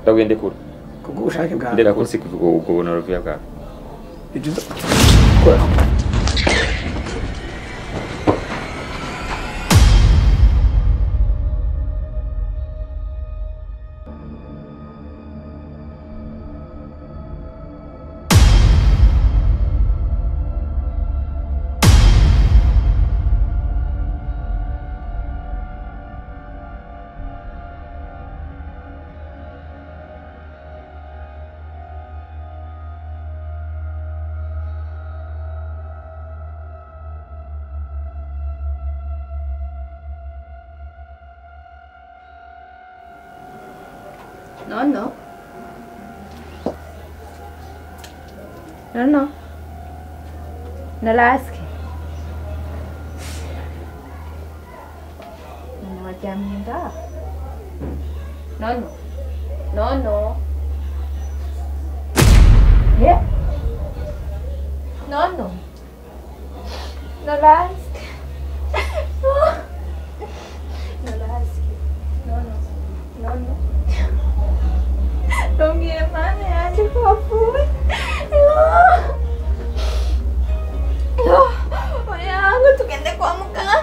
Ndagende kure. Kubwo ubushake bwawe. Ndera ko sikuvuga ubwo narovya bwawe. Ijuza. Kora. No. No laske. No wajaminda. No. Yeah. No. No laske. No laske. No. Don't get money, I just want food. Oya, aku tukiende kwa mganga.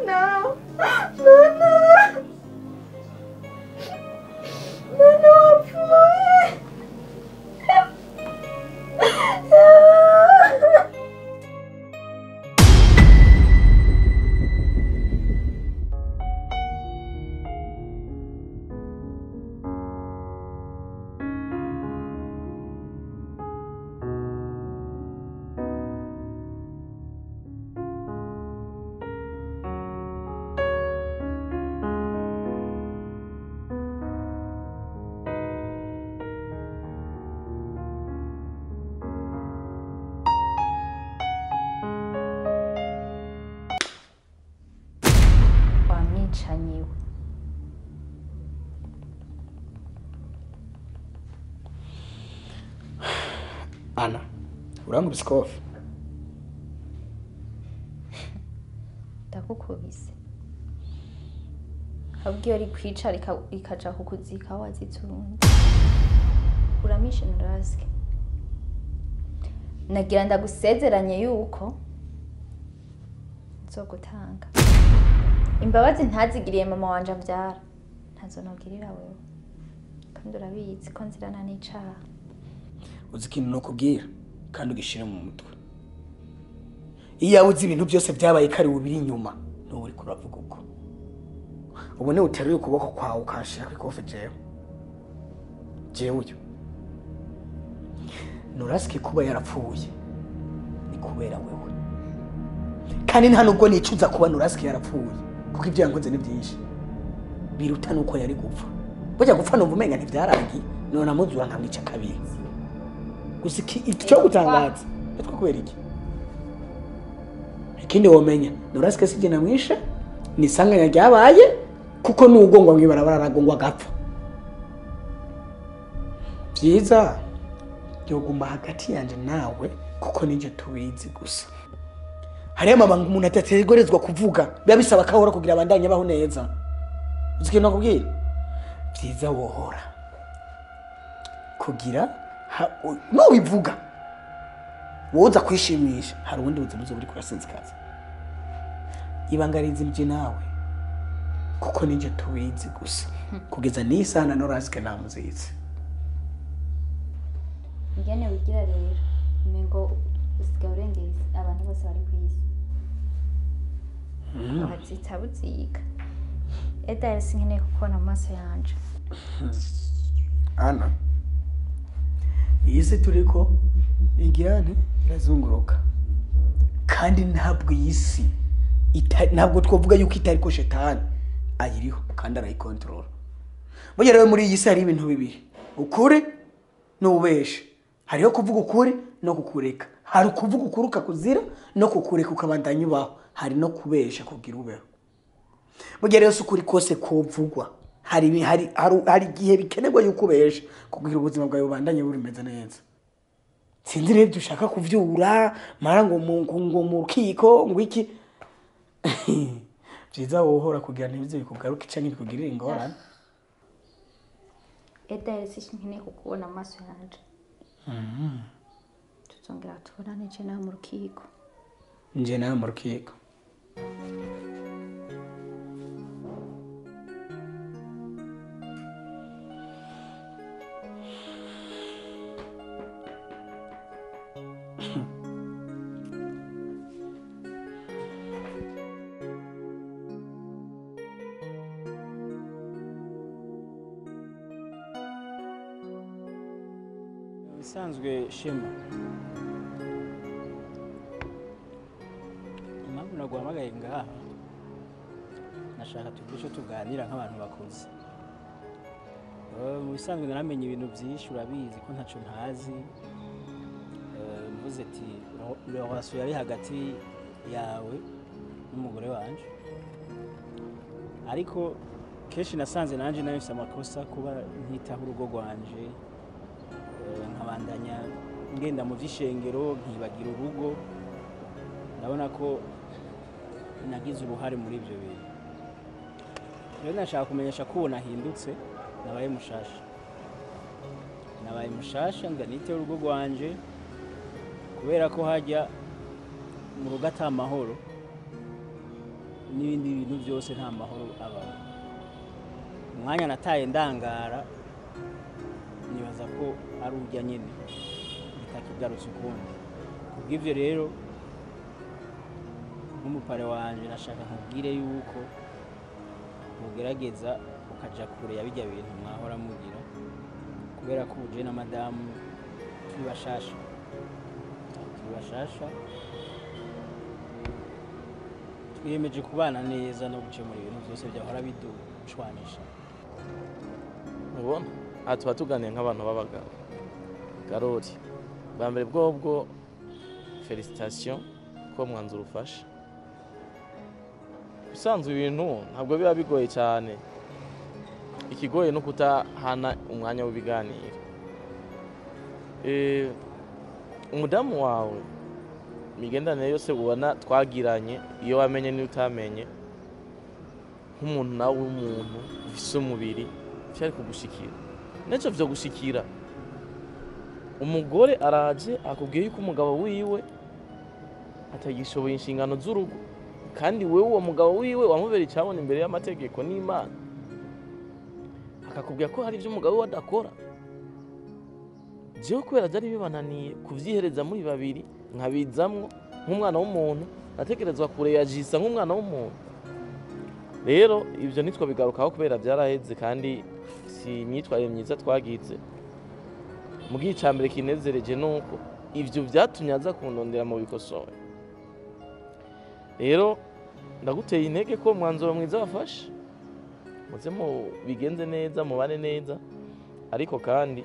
No. Wamichanyiwe. Ana, urangubise kofi. Ndakukubise. Habwiye ari kwicara ikaja kukuzika wazitsurundi. Uramishe naraske. Nagira ndagusezeranye yuko nzogutanga. Imbabazi ntazigiriye mama wanje avyara. Ntazonogirira wewe. Kandi urabizi ko nzirana n'icaha. Uzi ikintu no kubwira kandi ugishire mu mutwe. Iyo uzi ibintu byose byabaye kari ubiri inyuma no uri kuravuga uko. Ubone uteruye ukuboko kwawe ukashira kuri kofe jewe uyu. Nuraske kuba yarapfuye ni kubera wewe. Kandi nta nubwo nicuza kuba Nuraske yarapfuye kuko ibyo yankoze ni byinshi. Biruta nuko yari gupfa. Bujya gupfa numva umenga ntivyarangi none amuzura nkamwica kabiri. Gusiki icyo gutangaza etwa kubera iki? Ikindi womenya Nuraske sije namwisha ni sanganya ryabaye kuko nugongwa mwibarabara aragongwa gapfa. Byiza yoguma hagati yanje nawe kuko nije tubizi gusa. Hariya mabanga umuntu atategorezwa kuvuga biba bisaba kahora kugira abandanye baho neza. Uziki no kubwira byiza wohora kugira no bivuga woza kwishimisha hari ubundi buzima buri kurasinzikaza. Ibangariza ibyo nawe kuko nije tubizi gusa kugeza n'isana Nuraske namuzize. Ngene wigira rero mengo usiga urengeye abantu bose bari kwisi. Bazitabuziga. Eda sinkeneye kukona amaso yanje. Ana isi turiko igihane irazunguruka kandi ntabwo yisi ntabwo twovuga yuko itari ko shetani ayiriho kandi arayikontrola. Burya rero muri iyi si hari ibintu bibiri, ukuri n'ubeshe. Hariho kuvuga ukuri no kukureka. Hari kuvuga ukuri ukakuzira no kukureka ukabandanya ubaho. Hari no kubesha kugira ubeho. burya rero ukuri kose kovugwa hari igihe bikenerwa yuko ubesha kugira ubuzima bwawe bubandanye burimeze neza. Sinzi rero ibyo ushaka kuvyura mara ngo mu rukiko ngo iki byiza wohora kugira n'ibyo bikugaruka canke bikugirira ingorane. Eda sinkeneye kukubona amaso yanje. Tuzongera tubonane je nawe mu rukiko. Nje nawe mu rukiko. Bisanzwe Shema, impamvu naguhamagaye ngaha nashaka tugisho tuganira nk'abantu bakuze. Mu bisanzwe naramenye ibintu byinshi urabizi ko ntaco ntazi. Mvuze ati relation yari hagati yawe n'umugore wanje, ariko kenshi nasanze nanje nafise amakosa kuba ntitaho urugo rwanje, nkabandanya ngenda mu vy'ishengero nkibagira urugo. Ndabona ko nagize uruhare muri ivyo bintu. Rero nashaka kumenyesha ko nahindutse, nabaye mushasha nganite urugo rwanje, kubera ko hajya mu rugo ata mahoro n'ibindi bintu byose nta mahoro abaho. Umwanya nataye ndangara nibaza ko ari urya nyene bitakigarutse ukundi. Kubw'ivyo rero nk'umupare wanje nashaka nkubwire yuko mugerageza ukaja kure ya bijya bintu mwahora mugira, kubera ko uje na madamu turi bashasha twiyemeje kubana neza no gucemura ibintu byose byahora biducwanisha. Mubona aha tuba tuganiye nk'abantu b'abagabo. Karori, bwa mbere bwobwo felicitation ko mwanzuro ufashe. Bisanzwe ibintu ntabwo biba bigoye cyane, ikigoye no kutahana umwanya w'ibiganiro. Umudamu wawe migendanire yose ubona twagiranye, iyo wamenye ni utamenye, nk'umuntu nawe w'umuntu ufise umubiri cyari kugushikira neco vyo gushikira. Umugore araje akubwiye yuko umugabo wiwe atagishoboye inshingano z'urugo, kandi wewe uwo mugabo wiwe wamubera icyabona imbere y'amategeko n'Imana, akakubwira ko hari ibyo umugabo we adakora. Jewe kubera byari bibananiye kuvyihereza muri babiri nkabizamwo nk'umwana w'umuntu, natekerezwa kureyagisa nk'umwana w'umuntu. Rero ivyo nitwo bigarukaho kubera byaraheze kandi si imyitwarire myiza twagize. Mu gicambere kinezereje nuko ivyo byatumye aza kundondera mu bikosoye. Rero ndaguteye intege ko mwanzuro mwiza wafashe, muze mu bigenze neza, mubane neza, ariko kandi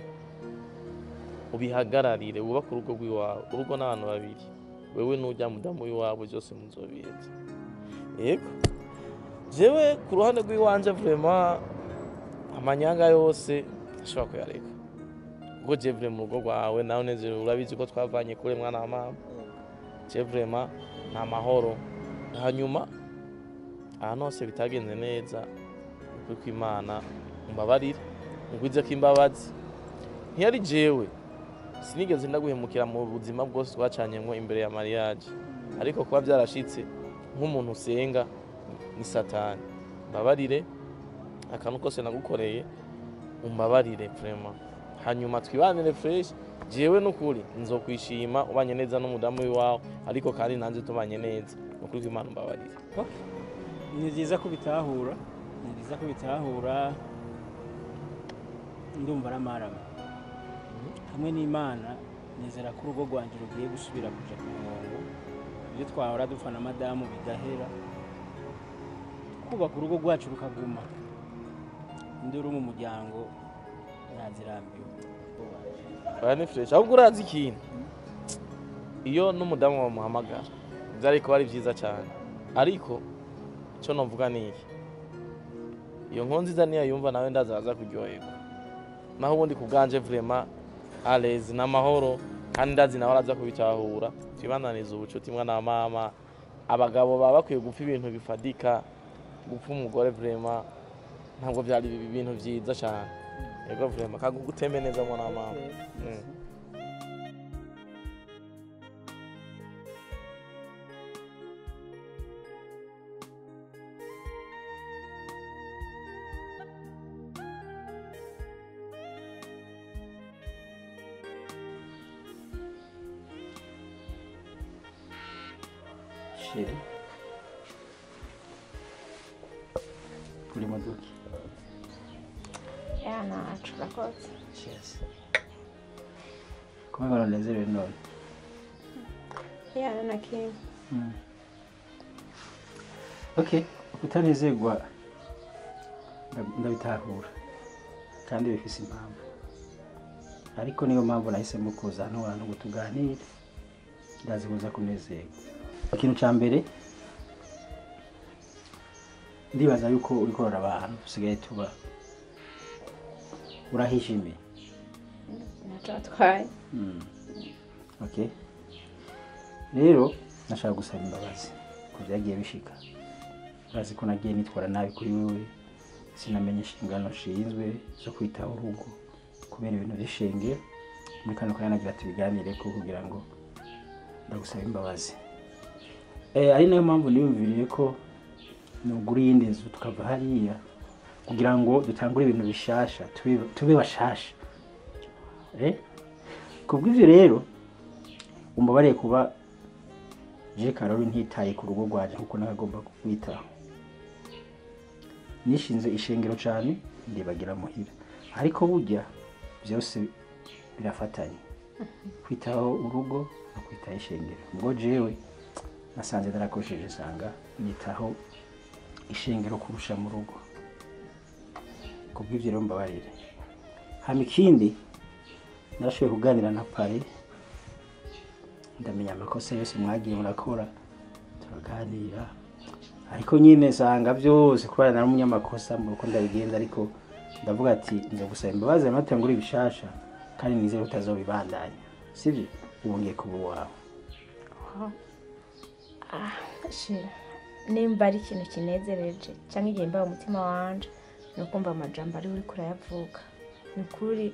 ubihagararire, wubaka urugo rw'iwawe. Urugo n'abantu babiri, wewe n'ujya mudamu w'iwawe, byose muzobiheza. Yego jewe ku ruhande rw'iwanje vraiment amanyanga yose ashobora kuyareka, ubwo je vraiment mu rugo rwawe nawe neze urabizi ko twavanye kure mwana wa mama. Je vraiment nta mahoro. Hanyuma ahantu hose bitagenze neza, kuko Imana umbabarire, ngwize ko imbabazi ntiyari jewe, sinigeze ndaguhemukira mu buzima bwose twacanyemo imbere ya mariage, ariko kuba byarashitse nk'umuntu usenga ni Satani. Mbabarire akantu kose nagukoreye, umbabarire vraiment. Hanyuma twibanire fresh, jewe n'ukuri nzokwishima ubanye neza n'umudamu w'iwawe, ariko kandi nanze tubanye neza, nukuri Imana umbabarire. Ni byiza ko bitahura, ndumva aramarama hamwe n'Imana. Nizera ko urugo rwanje rugiye gusubira kuja ku murongo, ibyo twahora dupfa na madamu bigahera, kubaka urugo rwacu rukaguma. Nduru mu muryango nazirambiwe. Bane fresh, ahubwo urazi ikintu, iyo n'umudamu wamuhamagara byari kuba ari byiza cyane, ariko cyo novuga ni iki, iyo nkuru nziza niyo yumva nawe ndaza aza kuryoherwa naho ubundi ku bwanje vraiment alezi n'amahoro kandi ndazi nawe araza kubitahura twibananiza ubucuti mwana na mama abagabo baba bakwiye gupfa ibintu bifadika gupfa umugore vraiment ntabwo byari ibintu byiza cyane yego vraiment kagutembe neza mwana na mama Chérie. Kuri modoka. Ya nacu urakoze. Cheers. Kumwe baranezerewe none. Ya nakimwe. Okay, kutanezerwa ndabitahura kandi bifise impamvu. Ariko niyo mpamvu nahisemo kuza hano abantu ngo tuganire. Ndazi kuza kunezerwa. Ikintu cya mbere ndibaza yuko ukorora abantu usigaye tuba urahishimiye. Natwaye. Okay. Rero nashaka gusaba imbabazi ko byagiye bishika. Urazi ko nagiye nitwara nabi kuri wewe sinamenye inshingano nshinzwe zo kwitaho urugo kubera ibintu by'ishenge muri kano kanya nagira tubiganire ko kugira ngo ndagusaba imbabazi. Ari nayo mpamvu niyumviriye ko nugura yindi nzu tukava hariya kugira ngo dutangure ibintu bishasha tube bashasha. Kubw'ivyo rero umbabariye kuba je Karoli ntitaye ku rugo rwaje kuko nagomba kwitaho. Nishinze ishengero cyane ndibagira muhira. Ariko burya byose birafatanye. Kwitaho urugo no kwitaho ishengero. Ngo jewe nasanze darakosheje sanga nitaho ishengero kurusha mu rugo. Kubw'ivyo rero mbabarire. Hama ikindi narashoboye kuganira na Pare ndamenya amakosa yose mwagiye murakora turaganira ariko nyine sanga byose kubana na umunyamakosa mu ruko ndabigenza ariko ndavuga ati nje gusaba imbabazi amatangura ibishasha kandi nizere utazobibandanya sivyo ubungiye kuba wawe. Shira nimba ari ikintu kinezereje cyangwa igihe mbaye umutima wanje no kumva amajambo ari uri kurayavuga ni kuri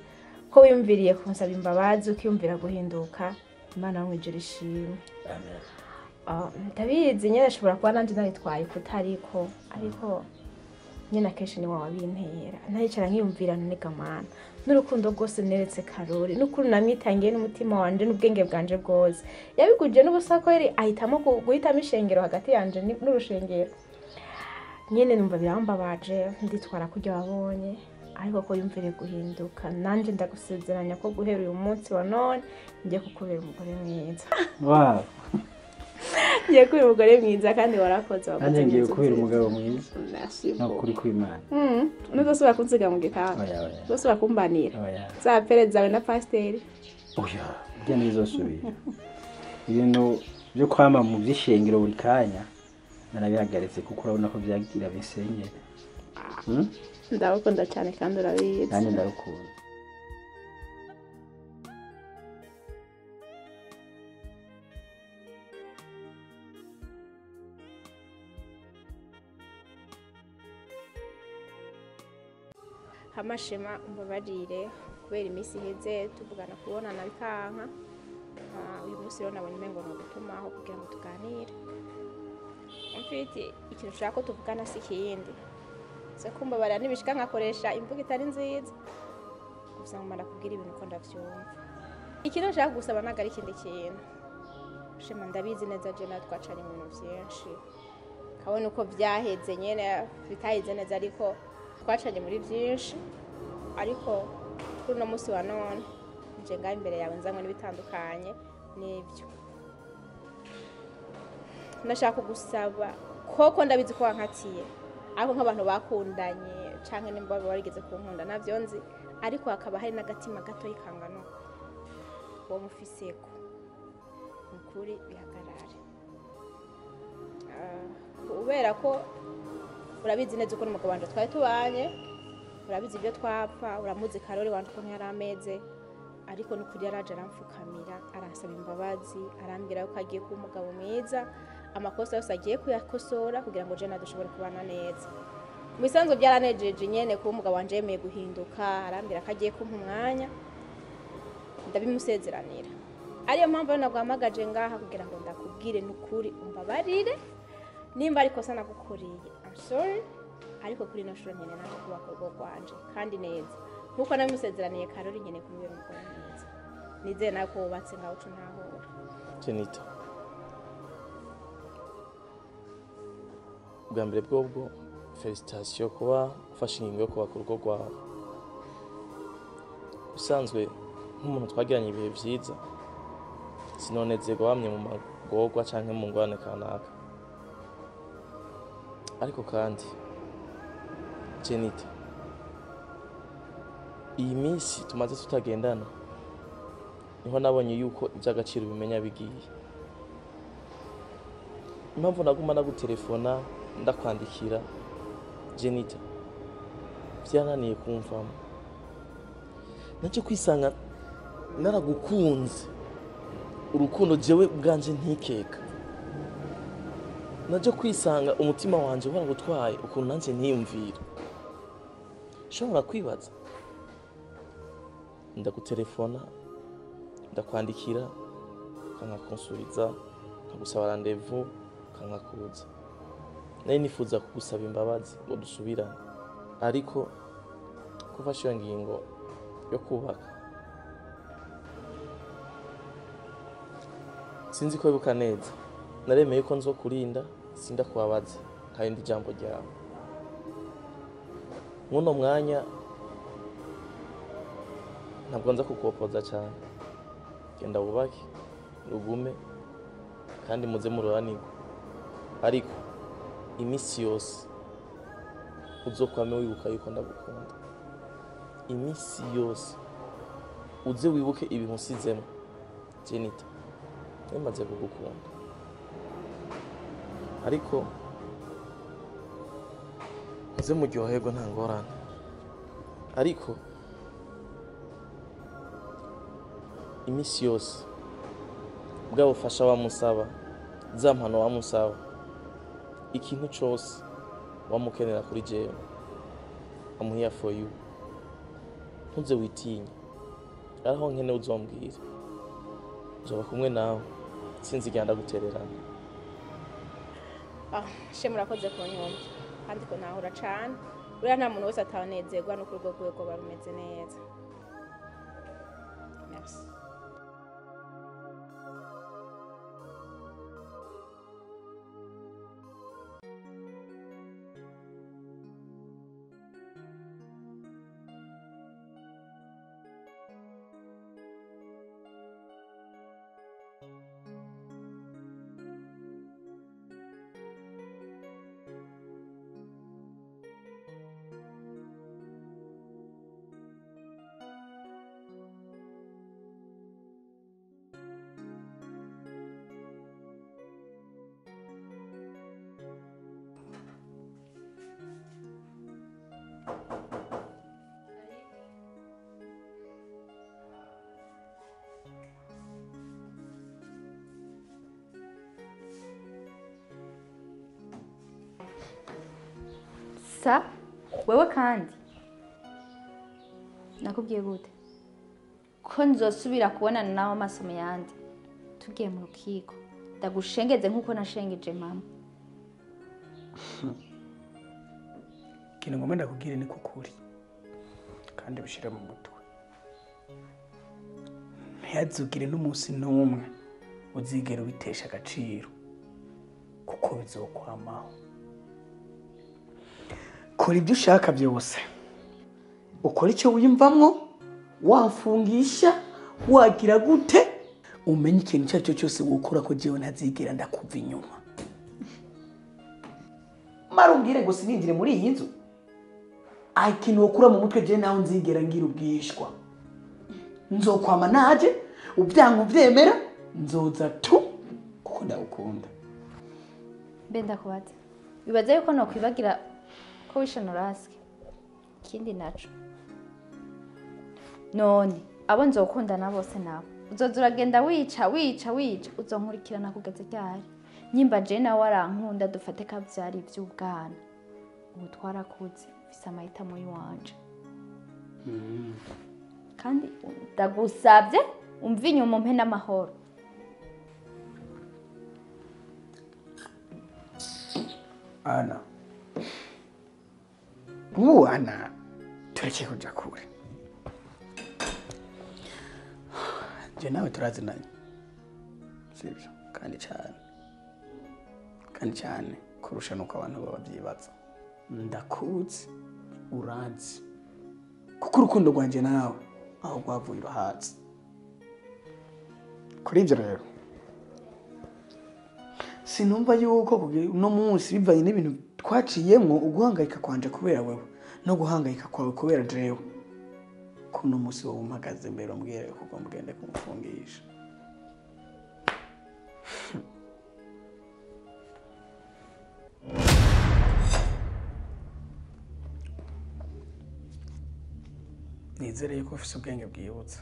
ko wiyumviriye kunsaba imbabazi ukiyumvira guhinduka Imana wamwijira ishimwe. Amen. Ndabizi nyine ashobora kuba nanje naritwaye kutariko ariko nyine akenshi ni wawe bintera ntayicara nkiyumvira nega mana n'urukundo rwose neretse Karoli n'ukuri namwitangiye n'umutima wanje n'ubwenge bwanje bwose yabiguje n'ubusako yari ahitamo guhitamo ishengero hagati yanje n'urushengero nyine numva birambabaje nditwara kujya wabonye ariko ko yumvire guhinduka nanje ndagusezeranya ko guhera uyu munsi wa none ngiye kukubera umugore mwiza. Wow. Ngiye kubera umugore mwiza kandi warakoze wakoze neza. Ngiye kubera umugabo mwiza. Merci. No kuri kw'Imana. Nudosubira kunsiga mu gitabo. Dosubira kumbanira. Za pere zawe na pasiteri. Oya, bya nizosubira. Ibintu byo kwama mu byishengero buri kanya narabihagaritse kuko urabona ko byagira bisenyera. Ndabakunda cyane kandi urabizi. Nanjye ndabakunda. Hamashema umbabarire kubera iminsi iheze tuvugana kubonana bikanka. Uyu munsi rero nabonye umengo no gutumaho kugira ngo tuganire. Mfite ikintu ushaka ko tuvugana si kindi. Se kumbabarira nibishika nkakoresha imvugo itari nziza. Gusa ngomba kubwira ibintu ko ndavyumva. Ikintu nshaka gusaba nagari kindi kintu. Shema ndabizi neza je natwacanye mu bintu byinshi. Kabone uko byaheze nyene bitaheze neza ariko twacanye muri byinshi ariko kuri no munsi wa none nje ngaye imbere yawe nzanywe n'ibitandukanye n'ibyo nashaka gusaba koko ndabizi ko wankatiye ariko nk'abantu bakundanye canke nimba barigeze kunkunda navyo nzi ariko hakaba hari n'agatima gato yikangano wo mufiseko ukuri bihagarare ubera ko urabizi neza uko n'umugabo wanje twari tubanye urabizi ibyo twapfa uramuzi Karori wanje ukuntu yari ameze ariko n'ukuri yaraje aramfukamira aransaba imbabazi arambwira yuko agiye kuba umugabo mwiza amakosa yose agiye kuyakosora kugira ngo je nadushobore kubana neza mu bisanzwe byaranejeje nyene kuba umugabo wanje yemeye guhinduka arambwira ko agiye kumpa umwanya ndabimusezeranira ariyo mpamvu naguhamagaje ngaha kugira ngo ndakubwire n'ukuri umbabarire nimba ariko sana gukoreye I'm sorry ariko kuri no shuro nyene naje kubaka urugo rwanje kandi neza nkuko nabimusezeraniye Karori nyene kumubera umugore mwiza nizeye nako wubatse ngaho ucu ntahora Jenita bwa mbere bwobwo felicitation kuba ufashe ingingo yo kubaka urugo rwawe usanzwe nk'umuntu twagiranye ibihe vyiza sinonezerwa wamye mu magorwa canke mu ngwane kanaka ariko kandi Jenita iyi minsi tumaze tutagendana niho nabonye yuko iby'agaciro bimenya bigiye impamvu naguma nagutelefona ndakwandikira Jenita byananiye kumvamo naje kwisanga naragukunze urukundo jewe bwanje ntikeka naje kwisanga umutima wanje waragutwaye ukuntu nanje ntiyumvira shobora kwibaza ndagutelefona ndakwandikira kankakonsuliza nkagusaba rendez-vous kankakuza nari nifuza kugusaba imbabazi ngo dusubirane ariko kufasha iyo ngingo yo kubaka sinzi ko bibuka neza naremeye ko nzokurinda sinda kubabaza kandi ijambo ryawe muno mwanya ntabwo nza kukopoza cyane genda wubake rugume kandi muze mururanirwa ariko imisi yose uzokwame wibuka yuko ndagukunda imisi yose uze wibuke ibintu usizemo Jenita nemaze kugukunda ariko uze muryoherwa nta ngorane ariko imisi yose bwa bufasha wamusaba za mpano wamusaba ikintu cyose wamukenera kuri jewe I'm here for you ntuze witinye araho nkene uzombwira nzoba kumwe nawe sinzigenda gutererana she murakoze kunyumva kandi ko nahura cane uriya nta muntu wese atanezerwa no ku rwo rwego barumeze neza merci sa wewe kandi nakubwiye gute ko nzosubira kubonana nawe amasomo yandi tugiye mu rukiko ndagushengeze nkuko nashengeje mama kintu ngomba ndakubwire ni kukuri kandi bishira mu mutwe ntiyazugire n'umunsi n'umwe uzigera ubitesha agaciro kuko bizokwamaho kora ibyo ushaka byose ukora icyo wiyumvamwo wafungisha wagira gute umenye ikintu icyo ari cyo cyose gukora ko jewe ntazigera ndakuva inyuma marumbwire ngo siningire muri iyi nzu ikintu ukura mu mutwe je nawe nzigera ngira ubwishwa nzokwama naje ubyangu byemera nzoza tu kuko ndagukunda mbe ndakubaza bibaza yuko no kwibagira ko wishe Noraski ikindi naco none abo nzokundana bose nabo uzoza uragenda wica uzonkurikirana kugeza ryari nyimba je nawe warankunda dufate ka vyari ivy'ubwana ubu twarakuze ufise amahitamo y'iwanje kandi ndagusabye umva inyuma umpe n'amahoro Ana Ana tureke kuja kure je nawe turazinanye sibyo kandi cyane kurusha nuko abantu babyibaza ndakuzi uranzi kuko urukundo rwanje nawe aho rwavuye uruhatse kuri ibyo rero sinumva yuko uno munsi bivanye n'ibintu twaciyemwo uguhangayika kwanje kubera wewe no guhangayika kwawe kubera jewe kuno munsi wowe umpagaze mbere umbwire kuko mugende kumufungisha nizere yuko ufise ubwenge bwibutsa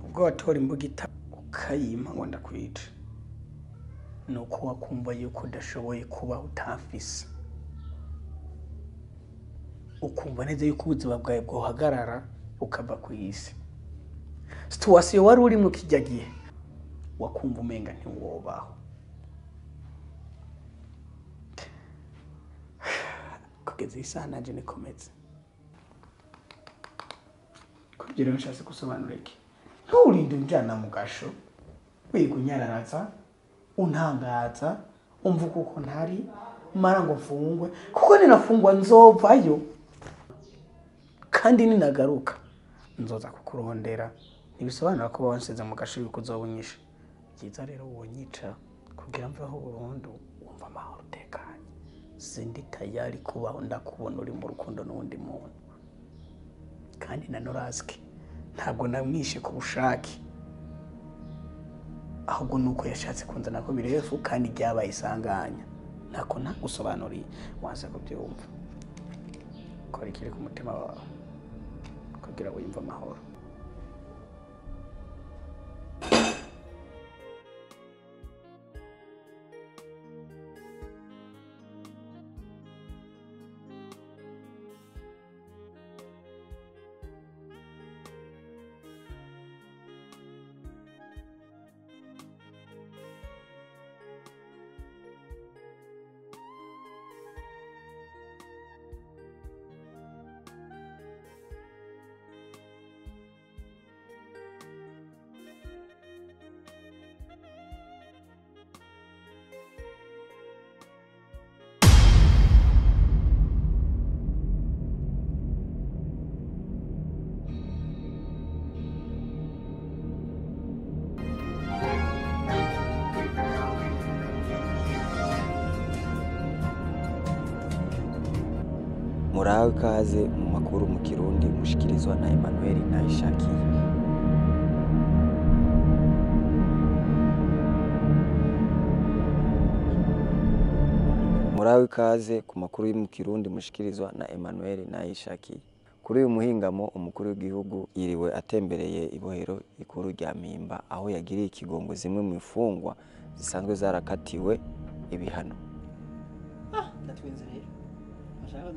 ubwo watora imbugita ukayimpa ngo ndakwica nuko wakumva yuko udashoboye kuba utafise ukumva neza yuko ubuzima bwawe bwohagarara ukava ku isi situwasiyo wari urimo kijya gihe wakumva umenga ntiwobaho kugeza isaha nanje nikomeze kugira ngo nshatse gusobanura iki nturinde unjana mu gasho wigunyararaza untangaza umvuga uko ntari mara ngo mfungwe kuko ninafungwa nzovayo kandi ninagaruka nzoza kukurondera ntibisobanura ko wansize mu gasho yuko uzobunyisha byiza rero wonyica kugira mveho burundu wumva amahoro utekanye sindi tayari kubaho ndakubona uri mu rukundo n'undi muntu kandi na Noraski ntabwo namwishe ku bushake ahubwo nuko yashatse kunzana ko birefu kandi byabaye isanganya ntako ntagusobanuriye waza kubyumva kora ikiri ku mutima wawe kugira ngo yumve amahoro murawe ikaze mu makuru mu Kirundi mushikirizwa na Emmanuel Nayishakiye. Murawe ikaze ku makuru mu Kirundi mushikirizwa na Emmanuel Nayishakiye. Kuri uyu muhingamo umukuru w'igihugu yiriwe atembereye ibohero ikuru rya Mpimba aho yagiriye ikigongo zimwe mu ifungwa zisanzwe zarakatiwe ibihano. Ndatwenze rero. Ashaka